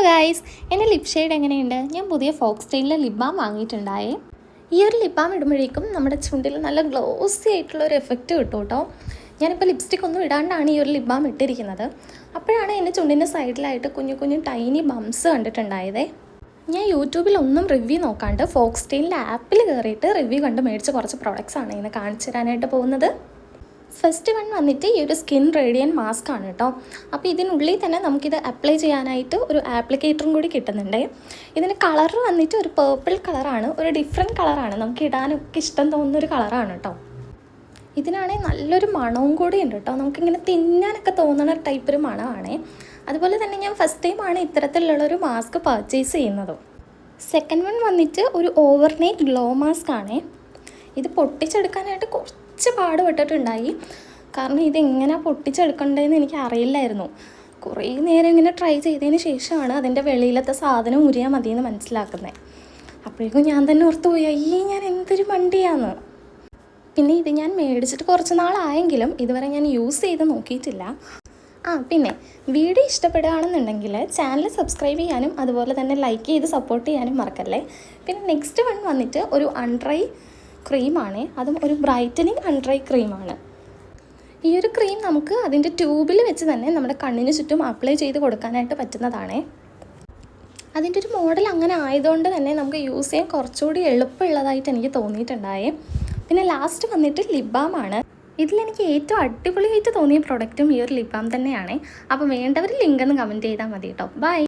Guys, എൻ്റെ lip shade എങ്ങനെയുണ്ട്? ഞാൻ പുതിയ ഫോക്സ് സ്റ്റൈലിലെ ലിപ് ബാം വാങ്ങിയിട്ടുണ്ടായേ. ഈ ഒരു ലിപ് ബാം ഇടുമ്പോഴേക്കും നമ്മുടെ ചുണ്ടിൽ നല്ല ഗ്ലോസി ആയിട്ടുള്ള ഒരു എഫക്റ്റ് കിട്ടും കേട്ടോ. ഞാനിപ്പോൾ ലിപ്സ്റ്റിക് ഒന്നും ഇടാണ്ടാണ് ഈ ഒരു ലിപ് ബാം ഇട്ടിരിക്കുന്നത്. അപ്പോഴാണ് എൻ്റെ ചുണ്ടിൻ്റെ സൈഡിലായിട്ട് കുഞ്ഞു കുഞ്ഞു ടൈനി ബംസ് കണ്ടിട്ടുണ്ടായതേ. ഞാൻ യൂട്യൂബിൽ ഒന്നും റിവ്യൂ നോക്കാണ്ട് ഫോക്സ് സ്റ്റൈലിൻ്റെ ആപ്പിൽ കയറിയിട്ട് റിവ്യൂ കണ്ട് മേടിച്ച കുറച്ച് പ്രോഡക്റ്റ്സ് ആണ് ഇങ്ങനെ കാണിച്ചു തരാനായിട്ട് പോകുന്നത്. ഫസ്റ്റ് വൺ വന്നിട്ട് ഈ ഒരു സ്കിൻ റേഡിയൻ മാസ്ക് ആണ് കേട്ടോ. അപ്പോൾ ഇതിനുള്ളിൽ തന്നെ നമുക്കിത് അപ്ലൈ ചെയ്യാനായിട്ട് ഒരു ആപ്ലിക്കേറ്ററും കൂടി കിട്ടുന്നുണ്ട്. ഇതിന് കളർ വന്നിട്ട് ഒരു പേർപ്പിൾ കളറാണ്, ഒരു ഡിഫറെൻറ്റ് കളറാണ്, നമുക്ക് ഇടാനൊക്കെ ഇഷ്ടം തോന്നുന്നൊരു കളറാണ് കേട്ടോ. ഇതിനാണെങ്കിൽ നല്ലൊരു മണവും കൂടി ഉണ്ട് കേട്ടോ, നമുക്കിങ്ങനെ തിന്നാനൊക്കെ തോന്നുന്ന ടൈപ്പ് ഒരു മണമാണേ. അതുപോലെ തന്നെ ഞാൻ ഫസ്റ്റ് ടൈമാണ് ഇത്തരത്തിലുള്ളൊരു മാസ്ക് പർച്ചേസ് ചെയ്യുന്നതും. സെക്കൻഡ് വൺ വന്നിട്ട് ഒരു ഓവർനൈറ്റ് ഗ്ലോ മാസ്ക് ആണേ. ഇത് പൊട്ടിച്ചെടുക്കാനായിട്ട് കുറച്ച് പാടുപെട്ടിട്ടുണ്ടായി, കാരണം ഇതെങ്ങനെ പൊട്ടിച്ചെടുക്കണ്ടതെന്ന് എനിക്ക് അറിയില്ലായിരുന്നു. കുറേ നേരം ഇങ്ങനെ ട്രൈ ചെയ്തതിന് ശേഷമാണ് അതിൻ്റെ വെളിയിലത്തെ സാധനം ഊരിയാൽ മതിയെന്ന് മനസ്സിലാക്കുന്നത്. അപ്പോഴേക്കും ഞാൻ തന്നെ ഓർത്ത് പോയി, അയ്യേ ഞാൻ എന്തൊരു മണ്ടിയാന്ന്. പിന്നെ ഇത് ഞാൻ മേടിച്ചിട്ട് കുറച്ച് നാളായെങ്കിലും ഇതുവരെ ഞാൻ യൂസ് ചെയ്ത് നോക്കിയിട്ടില്ല. പിന്നെ വീഡിയോ ഇഷ്ടപ്പെടുകയാണെന്നുണ്ടെങ്കിൽ ചാനൽ സബ്സ്ക്രൈബ് ചെയ്യാനും അതുപോലെ തന്നെ ലൈക്ക് ചെയ്ത് സപ്പോർട്ട് ചെയ്യാനും മറക്കല്ലേ. പിന്നെ നെക്സ്റ്റ് വൺ വന്നിട്ട് ഒരു അൺഡ്രൈ ക്രീമാണ്, അതും ഒരു ബ്രൈറ്റനിങ് അൺഡ്രൈ ക്രീമാണ്. ഈ ഒരു ക്രീം നമുക്ക് അതിൻ്റെ ട്യൂബിൽ വെച്ച് തന്നെ നമ്മുടെ കണ്ണിന് ചുറ്റും അപ്ലൈ ചെയ്ത് കൊടുക്കാനായിട്ട് പറ്റുന്നതാണേ. അതിൻ്റെ ഒരു മോഡൽ അങ്ങനെ ആയതുകൊണ്ട് തന്നെ നമുക്ക് യൂസ് ചെയ്യാൻ കുറച്ചുകൂടി എളുപ്പമുള്ളതായിട്ട് എനിക്ക് തോന്നിയിട്ടുണ്ടായേ. പിന്നെ ലാസ്റ്റ് വന്നിട്ട് ലിപ് ബാം ആണ്. ഇതിലെനിക്ക് ഏറ്റവും അടിപൊളിയായിട്ട് തോന്നിയ പ്രൊഡക്റ്റും ഈ ഒരു ലിപ് ബാം തന്നെയാണ്. അപ്പോൾ വേണ്ടവർ ലിങ്ക് ഒന്ന് കമൻറ്റ് ചെയ്താൽ മതി കേട്ടോ. ബൈ.